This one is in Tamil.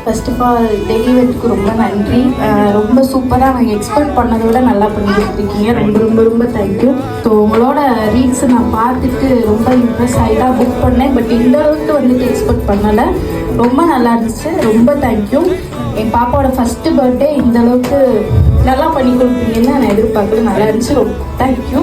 ஃபர்ஸ்ட் ஆஃப் ஆல் டெலிவரிக்கு ரொம்ப நன்றி. ரொம்ப சூப்பராக நாங்கள் எக்ஸ்பெக்ட் பண்ணதை விட நல்லா பண்ணி கொடுத்துருக்கீங்க. ரொம்ப ரொம்ப ரொம்ப தேங்க்யூ. ஸோ உங்களோட ரீல்ஸை நான் பார்த்துட்டு ரொம்ப இம்ப்ரெஸ் ஆகி தான் புக் பண்ணேன். பட் இந்த அளவுக்கு வந்துட்டு எக்ஸ்பெக்ட் பண்ணலை. ரொம்ப நல்லா இருந்துச்சு. ரொம்ப தேங்க்யூ. என் பாப்பாவோட ஃபஸ்ட்டு பர்த்டே இந்த அளவுக்கு நல்லா பண்ணி கொடுப்பீங்கன்னு நான் எதிர்பார்க்குறது. நல்லா இருந்துச்சு. ரொம்ப தேங்க்யூ.